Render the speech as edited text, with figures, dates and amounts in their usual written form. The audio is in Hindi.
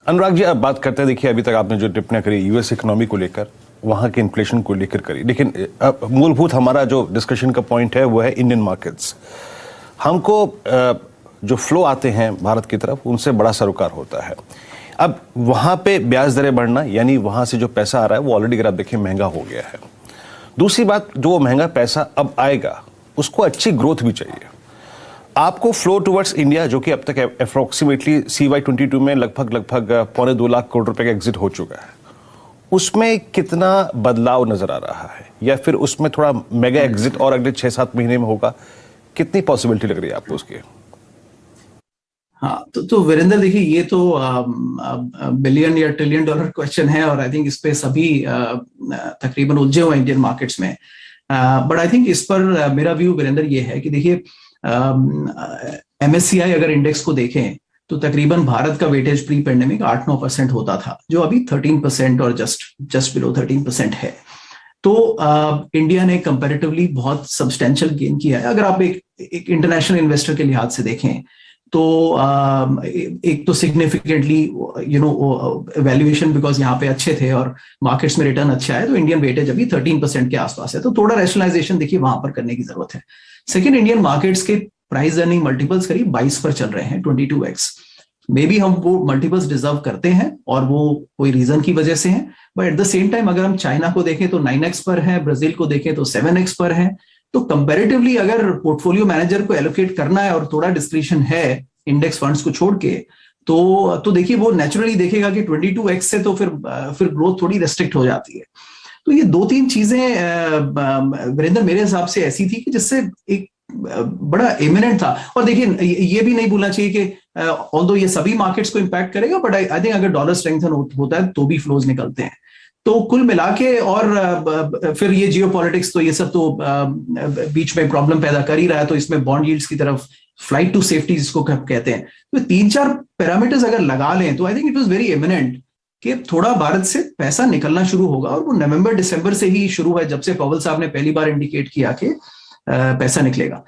अनुराग जी, आप बात करते हैं, देखिए अभी तक आपने जो टिप्पणियां करी यूएस इकोनॉमी को लेकर, वहां के इन्फ्लेशन को लेकर करी, लेकिन मूलभूत हमारा जो डिस्कशन का पॉइंट है वो है इंडियन मार्केट्स। हमको जो फ्लो आते हैं भारत की तरफ, उनसे बड़ा सरोकार होता है। अब वहां पे ब्याज दरें बढ़ना, यानी वहां से जो पैसा आ रहा है वो ऑलरेडी अगर आप देखिए महंगा हो गया है। दूसरी बात, जो वो महंगा पैसा अब आएगा उसको अच्छी ग्रोथ भी चाहिए। आपको फ्लो टुवर्ड्स इंडिया, जो कि अब तक अप्रोक्सीमेटली CY22 में लगभग 2.25 लाख करोड़ रुपए का एग्जिट हो चुका है, उसमें कितना बदलाव नजर आ रहा है, या फिर उसमें थोड़ा मेगा एग्जिट और अगले 6-7 महीने में होगा? कितनी पॉसिबिलिटी लग रही है आपको उसकी? हाँ, तो वीरेंद्र देखिए, ये तो बिलियन या ट्रिलियन डॉलर क्वेश्चन है, और आई थिंक इस पे सभी तकरीबन उलझे हुए इंडियन मार्केट्स में। बट आई थिंक इस पर मेरा व्यू वीरेंद्र ये है कि देखिए, MSCI अगर इंडेक्स को देखें तो तकरीबन भारत का वेटेज प्री पेंडेमिक 8-9% होता था, जो अभी 13% और जस्ट बिलो 13% है। तो इंडिया ने कंपैरेटिवली बहुत सब्सटेंशियल गेन किया है। अगर आप एक इंटरनेशनल इन्वेस्टर के लिहाज से देखें तो एक तो सिग्निफिकेंटली वैल्यूएशन, बिकॉज यहाँ पे अच्छे थे और मार्केट्स में रिटर्न अच्छा है, तो इंडियन वेटेज अभी 13% के आसपास है। तो थोड़ा रैशनलाइजेशन देखिए वहां पर करने की जरूरत है। सेकेंड, इंडियन मार्केट्स के प्राइस अर्निंग मल्टीपल्स करीब 22 पर चल रहे हैं, 22x। मे बी हम वो मल्टीपल्स डिजर्व करते हैं और वो कोई रीजन की वजह से हैं, but at the same time अगर हम चाइना को देखें तो 9x पर है, ब्राजील को देखें तो 7x पर है। तो कंपैरेटिवली अगर पोर्टफोलियो मैनेजर को एलोकेट करना है और थोड़ा डिस्क्रिशन है इंडेक्स फंड्स को छोड़ के, तो देखिए वो नेचुरली देखेगा कि 22x से तो फिर ग्रोथ थोड़ी रेस्ट्रिक्ट हो जाती है। तो ये 2-3 चीजें वीरेंद्र मेरे हिसाब से ऐसी थी कि जिससे एक बड़ा इमिनेंट था। और देखिए ये भी नहीं भूलना चाहिए कि ऑल्दो ये सभी मार्केट्स को इंपैक्ट करेगा, बट आई थिंक अगर डॉलर स्ट्रेंथन होता है तो भी फ्लोज निकलते हैं। तो कुल मिला के, और फिर ये जियोपॉलिटिक्स, तो ये सब तो बीच में प्रॉब्लम पैदा कर ही रहा है, तो इसमें बॉन्ड यील्ड्स की तरफ फ्लाइट टू सेफ्टी जिसको कहते हैं, तो 3-4 पैरामीटर्स अगर लगा लें तो I think it was very imminent कि थोड़ा भारत से पैसा निकलना शुरू होगा। और वो नवंबर दिसंबर से ही शुरू है, जब से पवल साहब ने पहली बार इंडिकेट किया कि पैसा निकलेगा।